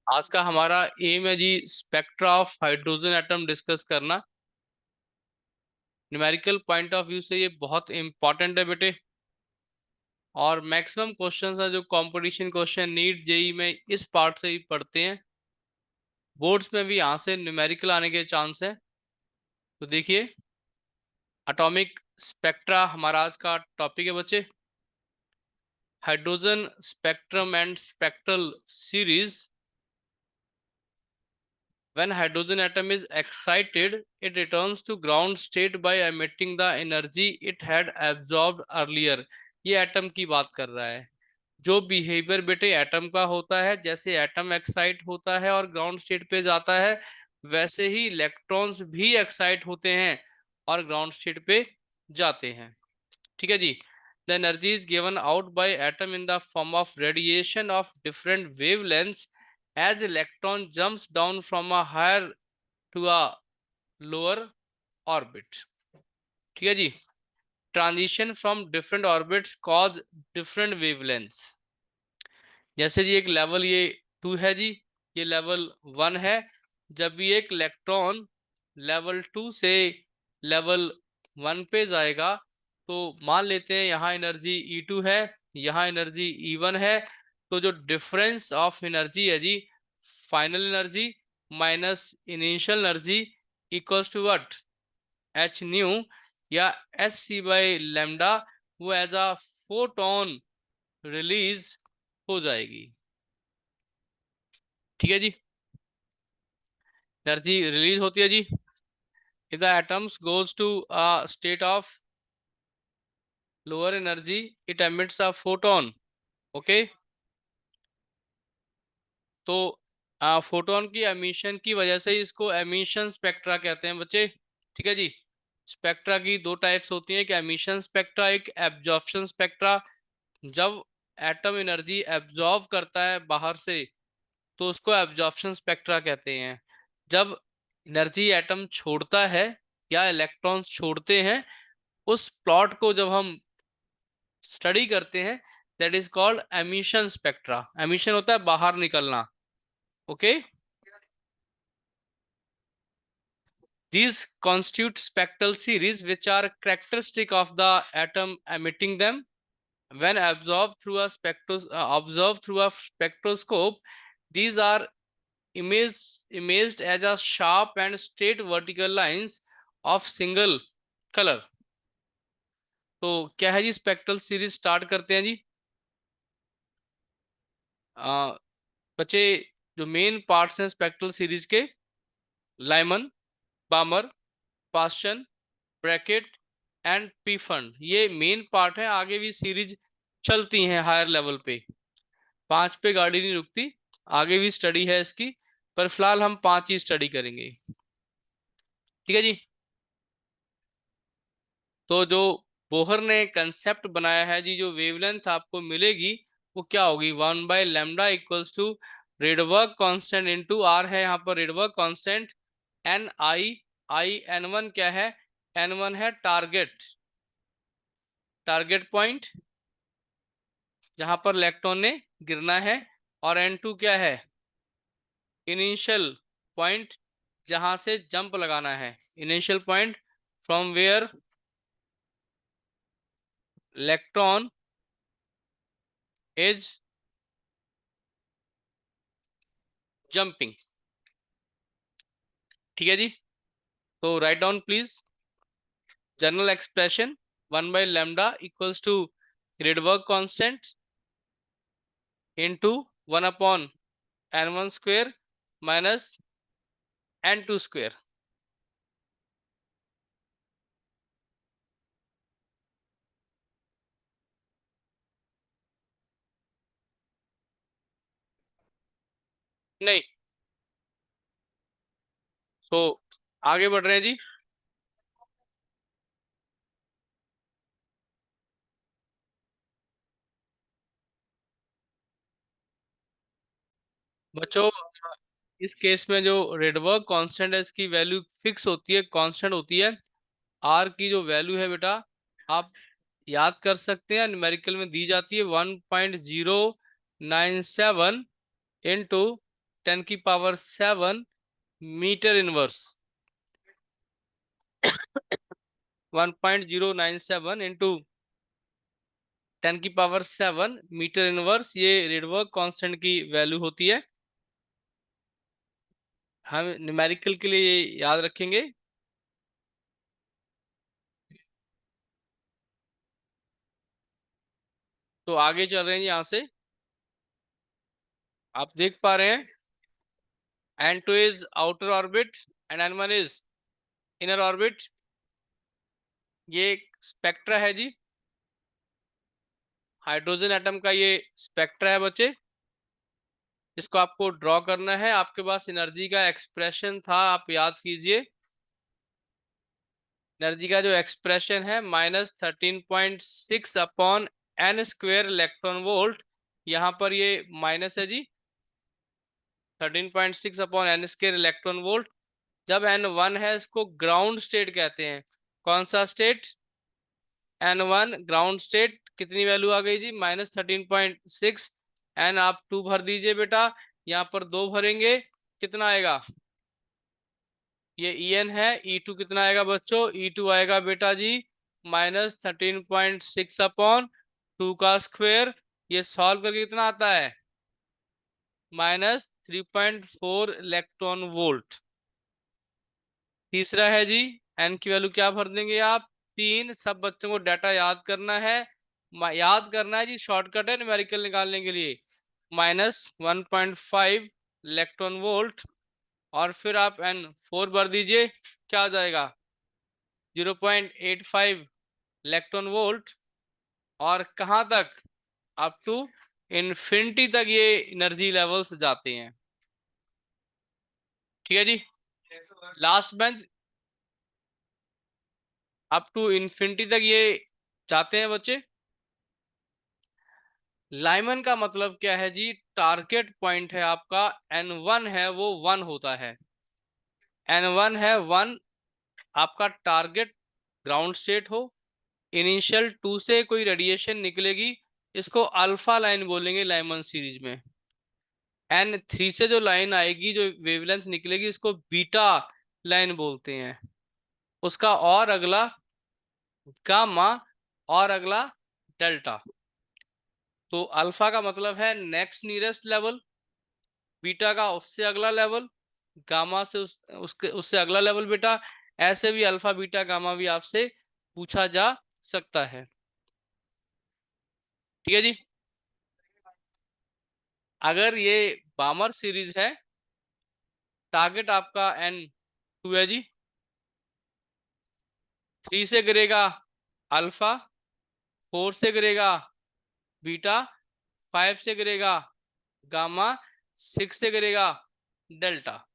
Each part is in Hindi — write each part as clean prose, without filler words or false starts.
आज का हमारा एम है जी spectra of hydrogen atom discuss करना। न्यूमेरिकल पॉइंट ऑफ व्यू से ये बहुत इंपॉर्टेंट है बेटे, और मैक्सिमम क्वेश्चंस है जो कंपटीशन क्वेश्चन नीट जेई में इस पार्ट से ही पढ़ते हैं। बोर्ड्स में भी यहाँ से न्यूमेरिकल आने के चांस है। तो देखिए, एटॉमिक स्पेक्ट्रा हमारा आज का टॉपिक है बच्चे। Hydrogen spectrum and spectral series. When hydrogen atom is excited, it returns to ground state by emitting the energy it had absorbed earlier। ये एटम की बात कर रहा है। जो बिहेवियर बेटे एटम का होता है, जैसे एटम एक्साइट होता है और ग्राउंड स्टेट पे जाता है, वैसे ही इलेक्ट्रॉन्स भी एक्साइट होते हैं और ग्राउंड स्टेट पे जाते हैं। ठीक है जी। The energy is given out by atom in the form of radiation of different wavelengths as electron jumps down from a higher to a lower orbit। ठीक है जी। Transition from different orbits cause different wavelengths. जैसे जी एक लेवल ये 2 है जी, ये लेवल 1 है। जब भी एक इलेक्ट्रॉन लेवल 2 से लेवल 1 पे जाएगा, तो मान लेते हैं यहाँ एनर्जी E2 है, यहाँ एनर्जी E1 है। तो जो डिफरेंस ऑफ एनर्जी है जी, final energy minus initial energy equals to what, H nu या एच सी बाई लेमडा, वो एज अ फोटोन रिलीज हो जाएगी। ठीक है जी। एनर्जी रिलीज होती है जी। If the atoms goes to a state of lower energy, it emits a photon. Okay. तो फोटोन की एमिशन की वजह से इसको एमिशन स्पेक्ट्रा कहते हैं बच्चे। ठीक है जी। स्पेक्ट्रा की दो टाइप्स होती हैं, एक एमिशन स्पेक्ट्रा, एक एब्जॉर्प्शन स्पेक्ट्रा। जब एटम एनर्जी एब्जॉर्ब करता है बाहर से, तो उसको एब्जॉर्प्शन स्पेक्ट्रा कहते हैं। जब एनर्जी एटम छोड़ता है या इलेक्ट्रॉन्स छोड़ते हैं, उस प्लॉट को जब हम स्टडी करते हैं, that is called emission spectra. Emission होता है बाहर निकलना। Okay. These constitute spectral series which are characteristic of the atom emitting them. When observed through a spectroscope, these are imaged as a sharp and straight vertical lines of single color। तो क्या है जी, स्पेक्ट्रल सीरीज स्टार्ट करते हैं जी। बच्चे, जो मेन पार्ट्स हैं स्पेक्ट्रल सीरीज के, लाइमन, बामर, पास्चन, ब्रैकेट एंड पीफंड, ये मेन पार्ट है। आगे भी सीरीज चलती हैं हायर लेवल पे, 5 पे गाड़ी नहीं रुकती। आगे भी स्टडी है इसकी, पर फिलहाल हम 5 ही स्टडी करेंगे। ठीक है जी। तो जो बोहर ने कंसेप्ट बनाया है जी, जो वेवलेंथ आपको मिलेगी वो क्या होगी, 1/λ equals to Rydberg constant into R है यहाँ पर रेडवर्क कांस्टेंट। एन आई, N1 क्या है, N1 है टारगेट, टारगेट पॉइंट जहां पर इलेक्ट्रॉन ने गिरना है। और N2 क्या है, इनिशियल पॉइंट जहां से जंप लगाना है, initial point from where electron is jumping. ठीक है जी। तो right down please general expression, 1/λ equals to Rydberg constant into 1/n1 square minus N2 square. नहीं, तो आगे बढ़ रहे हैं जी। बच्चों, इस केस में जो रेडवर्क कांस्टेंट है, इसकी वैल्यू फिक्स होती है, कांस्टेंट होती है। आर की जो वैल्यू है बेटा, आप याद कर सकते हैं, न्यूमेरिकल में दी जाती है 1.097 into 10⁻⁷ metre inverse 1.097 into 10⁻⁷ metre inverse, ये रेडबर्ग कांस्टेंट की वैल्यू होती है। हम न्यूमेरिकल के लिए ये याद रखेंगे। तो आगे चल रहे हैं यहां से, आप देख पा रहे हैं N2 is outer orbit and N1 is inner orbit. ये स्पेक्ट्रा है जी, हाइड्रोजन एटम का ये स्पेक्ट्रा है बच्चे। इसको आपको ड्रॉ करना है। आपके पास एनर्जी का एक्सप्रेशन था, आप याद कीजिए। एनर्जी का जो एक्सप्रेशन है -13.6/n² इलेक्ट्रॉन वोल्ट। यहाँ पर ये माइनस है जी, 13.6/n² इलेक्ट्रॉन वोल्ट। जब N1 है इसको ग्राउंड स्टेट कहते हैं। कौन सा स्टेट? N1 ground state. कितनी वैल्यू आ गई जी? -13.6। एन आप 2 भर दीजिए बेटा, यहाँ पर 2 भरेंगे, कितना आएगा? ये En है। E2 कितना आएगा बच्चों? E2 आएगा बेटा जी -13.6/2 का स्क्वायर। ये सॉल्व करके कितना आता है? -3.4 इलेक्ट्रॉन वोल्ट। तीसरा है जी, एन की वैल्यू क्या भर देंगे आप? 3। सब बच्चों को डाटा याद करना है। याद करना है जी, शॉर्टकट है न्यूमेरिकल निकालने के लिए। -1.5 इलेक्ट्रॉन वोल्ट, और फिर आप N4 भर दीजिए, क्या आ जाएगा? 0.85 इलेक्ट्रॉन वोल्ट। और कहां तक? अप टू इन्फिनिटी तक ये एनर्जी लेवल्स जाते हैं। ठीक है जी, last bench up to infinity तक ये जाते हैं बच्चे। लाइमन का मतलब क्या है जी? टारगेट पॉइंट है आपका, N1 है वो 1 होता है। N1 है 1, आपका टारगेट ग्राउंड स्टेट हो, इनिशियल 2 से कोई रेडिएशन निकलेगी, इसको अल्फा लाइन बोलेंगे लाइमन सीरीज में। N3 से जो लाइन आएगी, जो वेवलेंथ निकलेगी, इसको बीटा लाइन बोलते हैं। उसका और अगला गामा, और अगला डेल्टा। तो अल्फा का मतलब है नेक्स्ट नियरेस्ट लेवल, बीटा का उससे अगला लेवल, गामा से उससे अगला लेवल बेटा। ऐसे भी अल्फा बीटा गामा भी आपसे पूछा जा सकता है। ठीक है जी, अगर ये बामर सीरीज है, टारगेट आपका N2 है जी। 3 से गिरेगा अल्फा, 4 से गिरेगा बीटा, 5 से गिरेगा गामा, 6 से गिरेगा डेल्टा।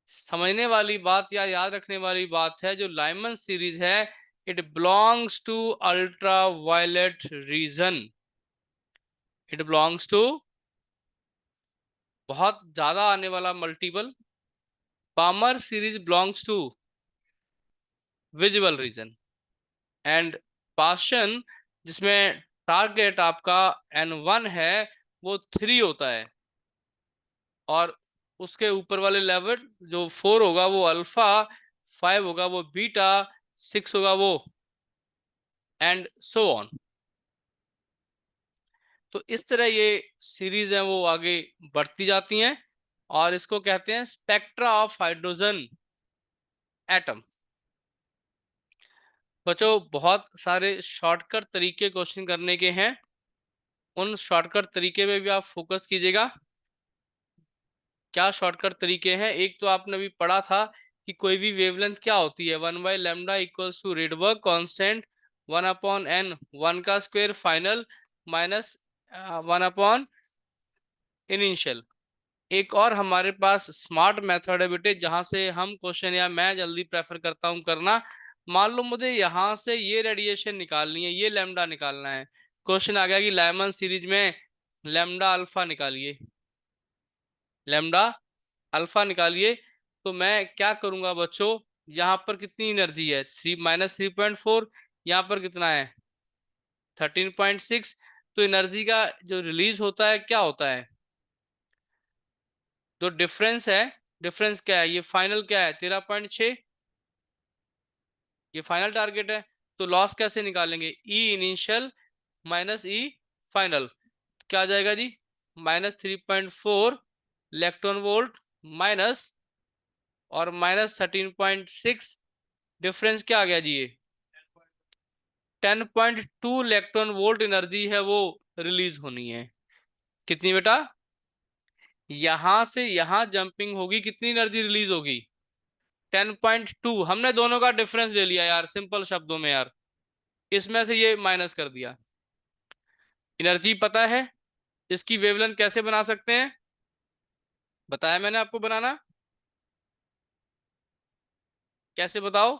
समझने वाली बात या याद रखने वाली बात है, जो लाइमन सीरीज है, it belongs to ultra violet region. It belongs to बहुत ज्यादा आने वाला multiple. Balmer series belongs to visible region. And Paschen, जिसमें टारगेट आपका N1 है, वो 3 होता है, और उसके ऊपर वाले लेवल जो 4 होगा वो अल्फा, 5 होगा वो बीटा, 6 होगा वो, एंड सो ऑन। तो इस तरह ये सीरीज है वो आगे बढ़ती जाती हैं, और इसको कहते हैं स्पेक्ट्रा ऑफ हाइड्रोजन एटम। बच्चों बहुत सारे शॉर्टकट तरीके क्वेश्चन करने के हैं, उन शॉर्टकट तरीके पे भी आप फोकस कीजिएगा। क्या शॉर्टकट तरीके हैं? एक तो आपने अभी पढ़ा था कि कोई भी वेवलेंथ क्या होती है, 1/λ equals to Rydberg constant 1/n 1 का स्क्वायर फाइनल माइनस 1 इनिशियल। एक और हमारे पास स्मार्ट मेथड है बेटे, जहां से हम क्वेश्चन, या मैं जल्दी प्रेफर करता हूं करना। मान लो मुझे यहां से ये रेडिएशन निकालनी है, ये लैम्डा निकालना है। क्वेश्चन आ गया कि लाइमन सीरीज में लैम्डा अल्फा निकालिए, लैम्डा अल्फा निकालिए। तो मैं क्या करूंगा बच्चों, यहाँ पर कितनी एनर्जी है? 3 -3.4, यहाँ पर कितना है? 13.6। तो एनर्जी का जो रिलीज होता है क्या होता है? जो डिफरेंस है, डिफरेंस क्या है, ये फाइनल क्या है 13.6, ये फाइनल टारगेट है। तो लॉस कैसे निकालेंगे, ई इनिशियल माइनस ई फाइनल, क्या आ जाएगा जी, -3.4 इलेक्ट्रॉन वोल्ट माइनस और -13.6, डिफरेंस क्या आ गया जी, ये 10.2 इलेक्ट्रॉन वोल्ट एनर्जी है वो रिलीज होनी है। कितनी बेटा, यहां से यहां जंपिंग होगी, कितनी एनर्जी रिलीज होगी 10.2। हमने दोनों का डिफरेंस ले लिया यार, सिंपल शब्दों में यार, इसमें से ये माइनस कर दिया। एनर्जी पता है, इसकी वेवलेंथ कैसे बना सकते हैं, बताया मैंने आपको बनाना, कैसे बताओ,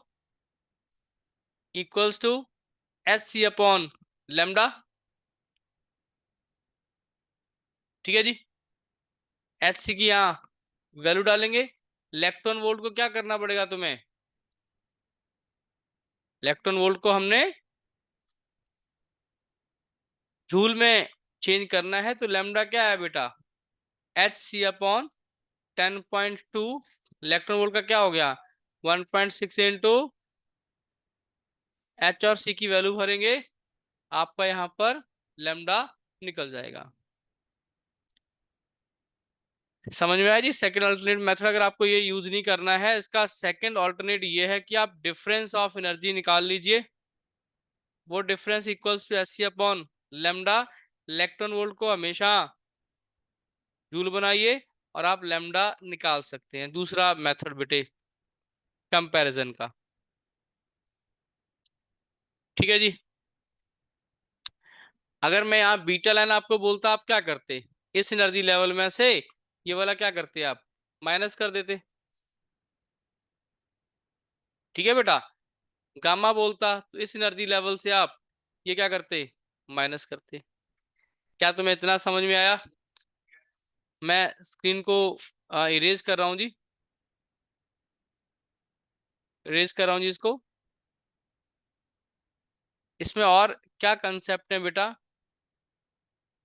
equals to H C upon lambda, ठीक है जी। एच सी की यहाँ वैल्यू डालेंगे, इलेक्ट्रॉन वोल्ट को क्या करना पड़ेगा तुम्हें, इलेक्ट्रॉन वोल्ट को हमने जूल में चेंज करना है, तो लेमडा क्या है बेटा, H C upon 10.2, electron volt का क्या हो गया 1.6 इंटू एच और सी की वैल्यू भरेंगे, आपका यहाँ पर लेमडा निकल जाएगा। समझ में आया जी। सेकंड अल्टरनेट मेथड अगर आपको ये यूज नहीं करना है, इसका सेकंड अल्टरनेट ये है कि आप डिफरेंस ऑफ एनर्जी निकाल लीजिए, वो difference equals to H C upon lambda, electron volt को हमेशा जूल बनाइए और आप लेमडा निकाल सकते हैं। दूसरा मेथड बेटे कंपैरिजन का, ठीक है जी। अगर मैं यहाँ बीटा लाइन आपको बोलता, आप क्या करते, इस एनर्जी लेवल में से ये वाला क्या करते आप माइनस कर देते, ठीक है बेटा। गामा बोलता तो इस एनर्जी लेवल से आप ये क्या करते, माइनस करते। क्या तुम्हें इतना समझ में आया, मैं स्क्रीन को इरेज कर रहा हूँ जी, इरेज कर रहा हूँ जी इसको। इसमें और क्या कंसेप्ट है बेटा,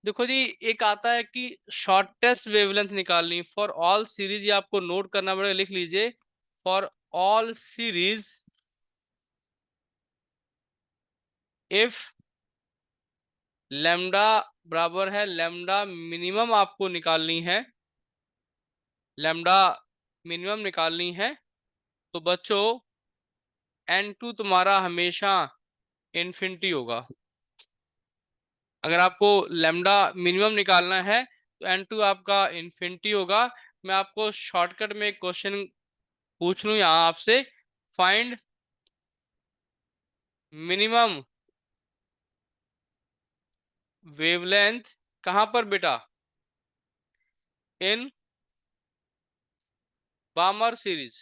देखो जी, एक आता है कि शॉर्टेस्ट वेवलेंथ निकालनी फॉर ऑल सीरीज, ये आपको नोट करना पड़ेगा, लिख लीजिए, for all series if lambda बराबर है लेमडा मिनिमम, आपको निकालनी है, लेमडा मिनिमम निकालनी है, तो बच्चों n2 तुम्हारा हमेशा इन्फिनिटी होगा। अगर आपको लेमडा मिनिमम निकालना है तो n2 आपका इन्फिनिटी होगा। मैं आपको शॉर्टकट में एक क्वेश्चन पूछ लूं यहाँ आपसे, फाइंड मिनिमम वेवलेंथ कहां पर बेटा, इन बामर सीरीज,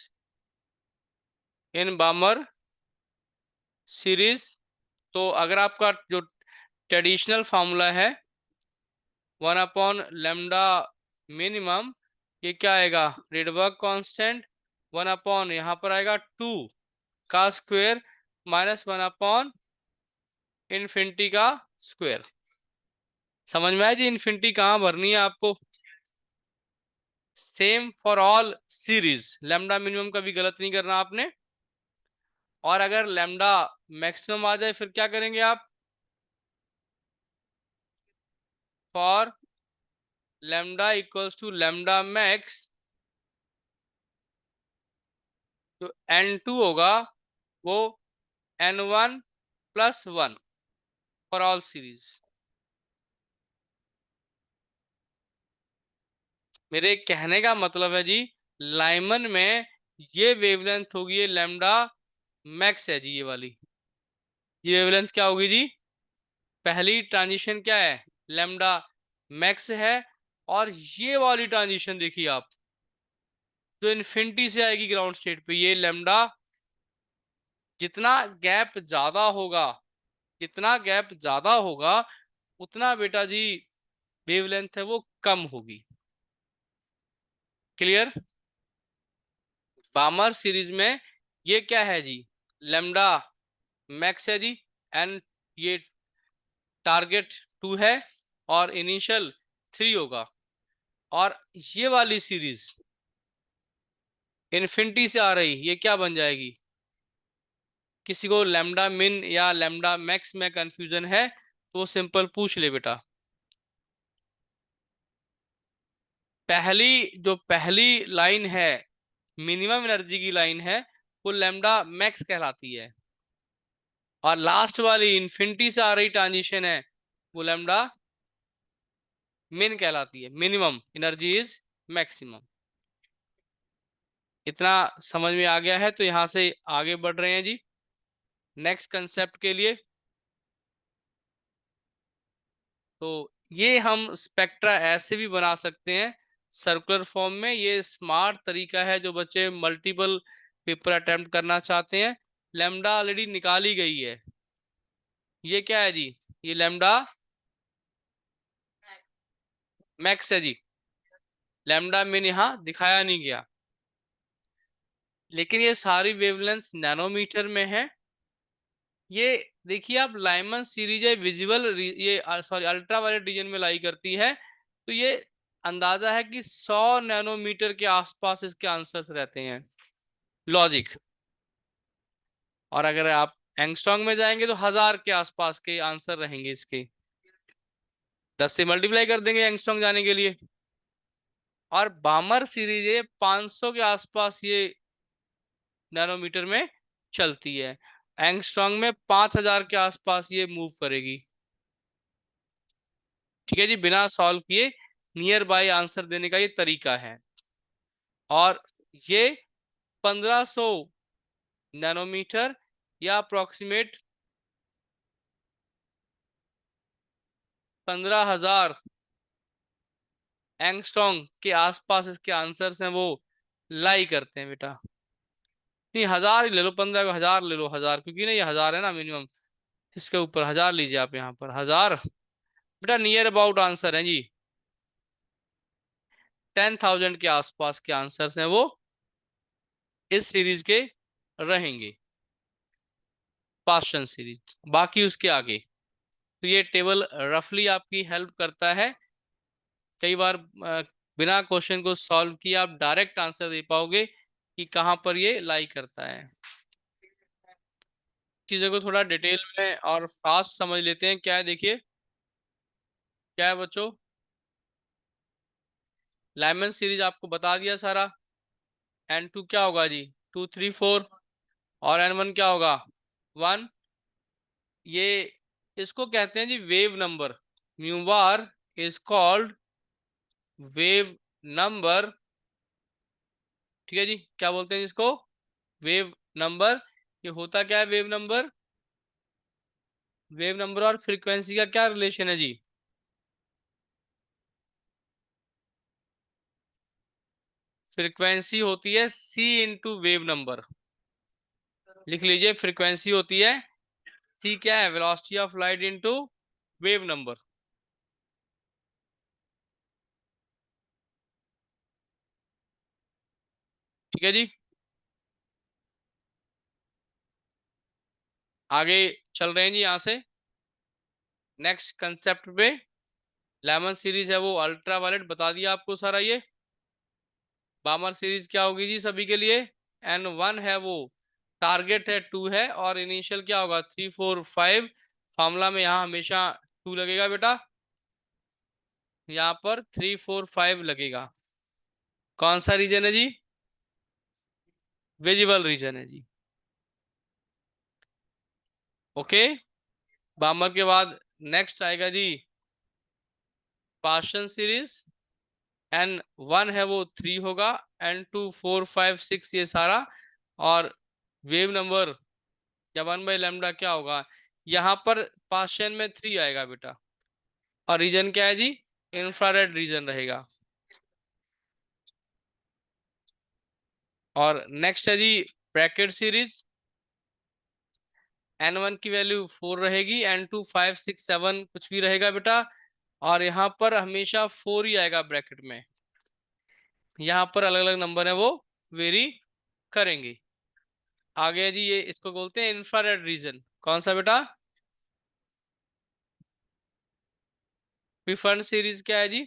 इन बामर सीरीज। तो अगर आपका जो ट्रेडिशनल फार्मूला है 1/लेमडा मिनिमम, ये क्या आएगा रेडबर्ग कांस्टेंट 1/ यहाँ पर आएगा 2 का स्क्वायर -1/ इन्फिनिटी का स्क्वायर। समझ में आया जी, इन्फिनिटी कहाँ भरनी है आपको, same for all series, lambda minimum का भी गलत नहीं करना आपने। और अगर लेमडा मैक्सिमम आ जाए फिर क्या करेंगे आप, for lambda equals to lambda max, जो n2 होगा वो n1 + 1 फॉर ऑल सीरीज। मेरे कहने का मतलब है जी, लाइमन में ये वेवलेंथ होगी, ये लेमडा मैक्स है जी, ये वाली, ये वेवलेंथ क्या होगी जी, पहली ट्रांजिशन क्या है लेमडा मैक्स है, और ये वाली ट्रांजिशन देखिए आप, जो इन्फिनिटी से आएगी ग्राउंड स्टेट पे, ये लेमडा, जितना गैप ज्यादा होगा, जितना गैप ज्यादा होगा उतना बेटा जी वेवलेंथ है वो कम होगी। क्लियर। बामर सीरीज में ये क्या है जी, लेमडा मैक्स है जी, एन ये टारगेट 2 है और इनिशियल 3 होगा। और ये वाली सीरीज इन्फिनिटी से आ रही, ये क्या बन जाएगी? किसी को लैम्डा मिन या लैम्डा मैक्स में कंफ्यूजन है तो सिंपल पूछ ले बेटा। पहली लाइन है, मिनिमम एनर्जी की लाइन है, वो लैम्डा मैक्स कहलाती है। और लास्ट वाली इन्फिनिटी से आ रही ट्रांजिशन है, वो लैम्डा मिन कहलाती है। Minimum energy is maximum. इतना समझ में आ गया है तो यहां से आगे बढ़ रहे हैं जी नेक्स्ट कंसेप्ट के लिए। तो ये हम स्पेक्ट्रा ऐसे भी बना सकते हैं सर्कुलर फॉर्म में। ये स्मार्ट तरीका है जो बच्चे मल्टीपल पेपर अटेम्प्ट करना चाहते हैं। लैम्डा ऑलरेडी निकाली गई है। ये क्या है जी? ये लैम्डा मैक्स है जी। लैम्डा मिन यहाँ दिखाया नहीं गया, लेकिन ये सारी वेवलेंथ नैनोमीटर में है। ये देखिए आप, लाइमन सीरीज है विजुअल, ये सॉरी अल्ट्रा वायलेट रीजन में लाई करती है। तो ये अंदाजा है कि 100 नैनोमीटर के आसपास इसके आंसर्स रहते हैं, लॉजिक। और अगर आप एंगस्ट्रॉन्ग में जाएंगे तो 1000 के आसपास के आंसर रहेंगे इसके। 10 से मल्टीप्लाई कर देंगे एंगस्ट्रॉन्ग जाने के लिए। और बामर सीरीज है 500 के आसपास ये नैनोमीटर में चलती है। एंगस्ट्रॉन्ग में 5000 के आसपास ये मूव करेगी। ठीक है जी, बिना सॉल्व किए नियर बाय आंसर देने का ये तरीका है। और ये 1500 नैनोमीटर या अप्रोक्सीमेट 15000 एंगस्ट्रॉन्ग के आसपास इसके आंसर्स हैं, वो लाई करते हैं बेटा। नहीं, 1000 ही ले लो, 15 को 1000 ले लो, 1000, क्योंकि ना ये 1000 है ना मिनिमम। इसके ऊपर 1000 लीजिए आप, यहाँ पर 1000 बेटा नियर अबाउट आंसर है जी। 10,000 के आसपास के आंसर्स हैं वो इस सीरीज के रहेंगे, पार्शियल सीरीज। बाकी उसके आगे तो ये टेबल रफली आपकी हेल्प करता है। कई बार बिना क्वेश्चन को सॉल्व किए आप डायरेक्ट आंसर दे पाओगे कि कहाँ पर ये लाई करता है। चीजों को थोड़ा डिटेल में और फास्ट समझ लेते हैं। क्या है देखिए, क्या है बच्चों? लाइमन सीरीज आपको बता दिया सारा। N2 क्या होगा जी? 2 3 4। और N1 क्या होगा? 1। ये इसको कहते हैं जी wave number. Mu bar is called wave number. ठीक है जी, क्या बोलते हैं इसको? Wave number. ये होता क्या है वेव नंबर? वेव नंबर और फ्रीक्वेंसी का क्या रिलेशन है जी? फ्रीक्वेंसी होती है c इंटू वेव नंबर। लिख लीजिए, फ्रीक्वेंसी होती है c, क्या है? Velocity of light into wave number. ठीक है जी, आगे चल रहे हैं जी यहाँ से नेक्स्ट कंसेप्ट पे। लेमन सीरीज है वो अल्ट्रा वायलेट बता दिया आपको सारा ये। बामर सीरीज क्या होगी जी सभी के लिए? N1 है वो, टारगेट है 2 है, और इनिशियल क्या होगा? 3 4 5। फॉर्मूला में यहाँ हमेशा 2 लगेगा बेटा, यहाँ पर 3 4 5 लगेगा। कौन सा रीजन है जी? विजिबल रीजन है जी। ओके, बामर के बाद नेक्स्ट आएगा जी पार्शियल सीरीज। N1 है वो 3 होगा, N2 4 5 6 ये सारा। और वेव नंबर या 1/λ क्या होगा? यहाँ पर पार्शियल में 3 आएगा बेटा। और रीजन क्या है जी? इंफ्रारेड रीजन रहेगा। और नेक्स्ट है जी ब्रैकेट सीरीज। N1 की वैल्यू 4 रहेगी, N2 5 6 7 कुछ भी रहेगा बेटा। और यहाँ पर हमेशा 4 ही आएगा ब्रैकेट में। यहाँ पर अलग अलग नंबर है वो वेरी करेंगे। आगे है जी, ये इसको बोलते हैं इंफ्रारेड रीजन। कौन सा बेटा? प्रिफर्ड सीरीज क्या है जी?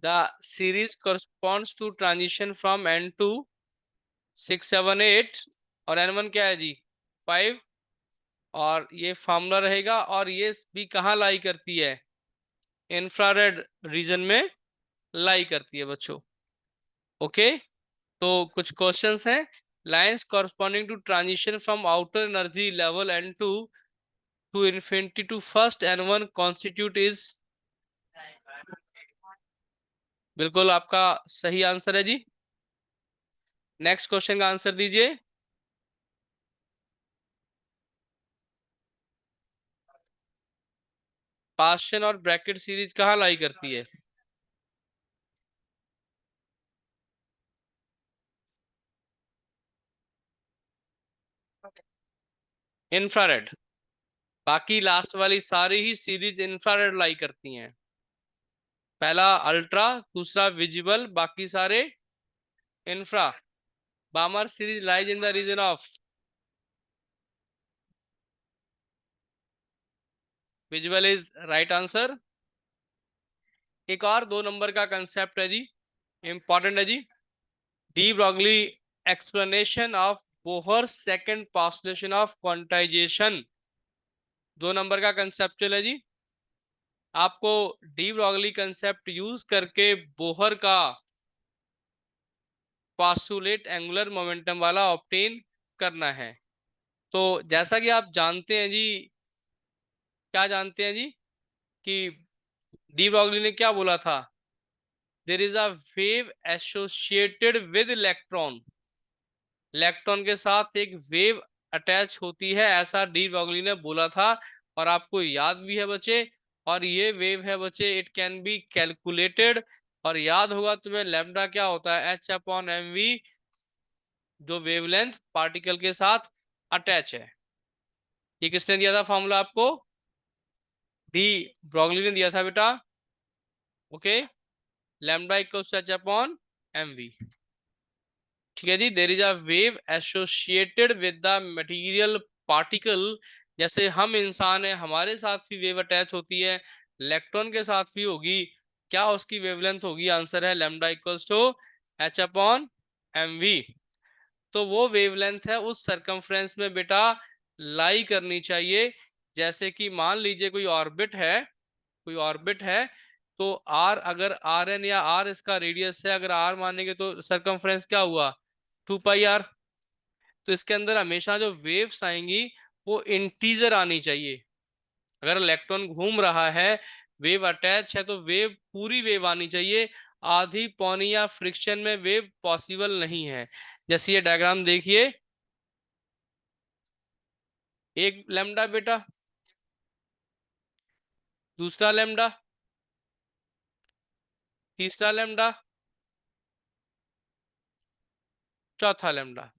The series corresponds to transition from n to 6 7 8 और n1 क्या है जी 5 और ये फॉर्मूला रहेगा और ये भी कहाँ लाई करती है इंफ्रारेड रीजन में लाई करती है बच्चों। ओके तो कुछ क्वेश्चंस हैं। Lines corresponding to transition from outer energy level n2 to infinity to first n1 constitute is. बिल्कुल आपका सही आंसर है जी। नेक्स्ट क्वेश्चन का आंसर दीजिए। पास्चन और ब्रैकेट सीरीज कहाँ लाई करती है? इंफ्रारेड। बाकी लास्ट वाली सारी ही सीरीज इंफ्रारेड लाई करती हैं। पहला अल्ट्रा, दूसरा विजिबल, बाकी सारे infra. Balmer series lies in the region of visible is right answer. एक और 2 नंबर का कंसेप्ट है जी, इंपॉर्टेंट है जी। De Broglie explanation of Bohr second postulation of quantization. 2 number का कंसेप्चुअल है जी। आपको डी ब्रॉगली कंसेप्ट यूज करके बोहर का पॉस्टुलेट एंगुलर मोमेंटम वाला ऑब्टेन करना है। तो जैसा कि आप जानते हैं जी, क्या जानते हैं जी कि डी ब्रॉगली ने क्या बोला था? There is a wave associated with electron. Electron के साथ एक वेव अटैच होती है, ऐसा डी ब्रॉगली ने बोला था। और आपको याद भी है बच्चे, और ये वेव है बच्चे, इट कैन बी कैलकुलेटेड। और याद होगा तुम्हें लैम्डा क्या होता है, h/mv, जो वेवलेंथ पार्टिकल के साथ अटैच है। ये किसने दिया था फॉर्मूला आपको? डी ब्रॉगली ने दिया था बेटा। Okay, lambda equals to h/mv। ठीक है जी। There is a wave associated with the material particle. जैसे हम इंसान है, हमारे साथ भी वेव अटैच होती है, इलेक्ट्रॉन के साथ भी होगी। क्या उसकी वेवलेंथ होगी? आंसर है लैम्डा इक्वल्स टू h/mv। तो वो वेवलेंथ है उस सरकमफ्रेंस में बेटा लाई करनी चाहिए। जैसे कि मान लीजिए कोई ऑर्बिट है, कोई ऑर्बिट है, तो आर, अगर आर एन या आर इसका रेडियस है, अगर आर मानेंगे तो सरकमफ्रेंस क्या हुआ 2πr। तो इसके अंदर हमेशा जो वेव्स आएंगी वो इंटीजर आनी चाहिए। अगर इलेक्ट्रॉन घूम रहा है, वेव अटैच है, तो वेव पूरी वेव आनी चाहिए। आधी पौनी या फ्रिक्शन में वेव पॉसिबल नहीं है। जैसे ये डायग्राम देखिए, एक लैम्डा बेटा, दूसरा लैम्डा, तीसरा लैम्डा, चौथा लैम्डा।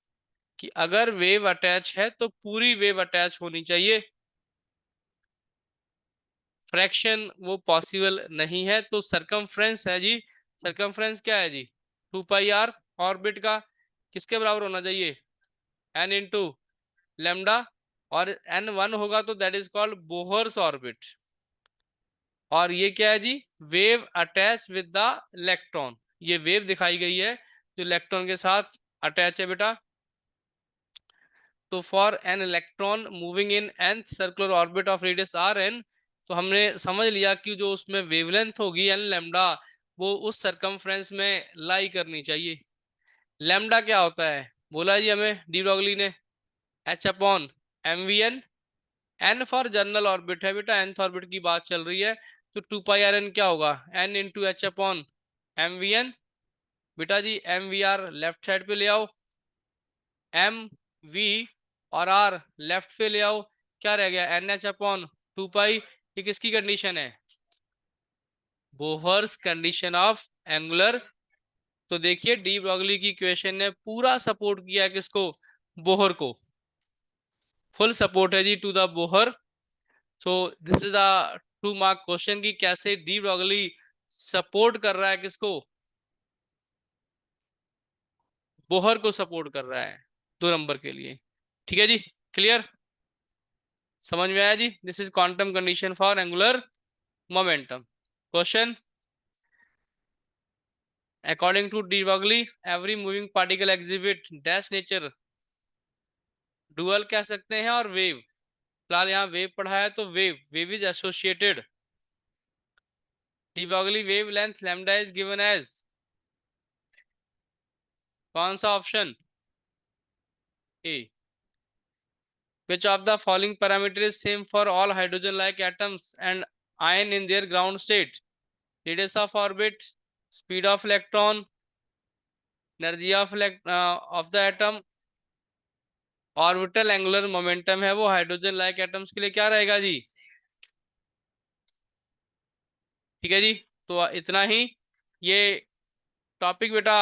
कि अगर वेव अटैच है तो पूरी वेव अटैच होनी चाहिए। फ्रैक्शन वो पॉसिबल नहीं है। तो सरकमफ्रेंस है जी, सरकमफ्रेंस क्या है जी 2πr ऑर्बिट का। किसके बराबर होना चाहिए? n into lambda. और n1 होगा तो that is called Bohr's orbit. और ये क्या है जी? Wave attach with the electron. ये वेव दिखाई गई है जो इलेक्ट्रॉन के साथ अटैच है बेटा। तो for an electron moving in nth circular orbit of radius rn, तो हमने समझ लिया कि जो उसमें वेवलेंथ होगी n लैम्डा, वो उस सरकमफ्रेंस में लाई करनी चाहिए। लैम्डा क्या होता है बोला जी हमें डी ब्रॉगली ने? h/mvn। N for general orbit है बेटा, nth ऑर्बिट की बात चल रही है। तो 2πrn क्या होगा? n into h/mvn। बेटा जी mvr लेफ्ट साइड पे ले आओ, एम वी और आर लेफ्ट पे ले आओ। क्या रह गया? NH/2π। ये किसकी कंडीशन है? Bohr's condition of angular. तो देखिए डी ब्रॉगली की इक्वेशन ने पूरा सपोर्ट किया है किसको? बोहर को। फुल सपोर्ट है जी to the Bohr. So this is the 2 mark question की कैसे डी ब्रॉगली सपोर्ट कर रहा है किसको? बोहर को सपोर्ट कर रहा है 2 नंबर के लिए। ठीक है जी, क्लियर? समझ में आया जी? This is quantum condition for angular momentum. Question according to de Broglie every moving particle exhibit dash nature, dual कह सकते हैं और वेव, फिलहाल यहाँ वेव पढ़ा है तो wave is associated, de Broglie wavelength lambda is given as, कौन सा option, A. Which of the following parameter is same for all hydrogen-like atoms and ion in their ground state? Radius of orbit, speed of electron, energy of the atom, orbital angular momentum है वो हाइड्रोजन लाइक एटम्स के लिए क्या रहेगा जी? ठीक है जी, तो इतना ही ये टॉपिक बेटा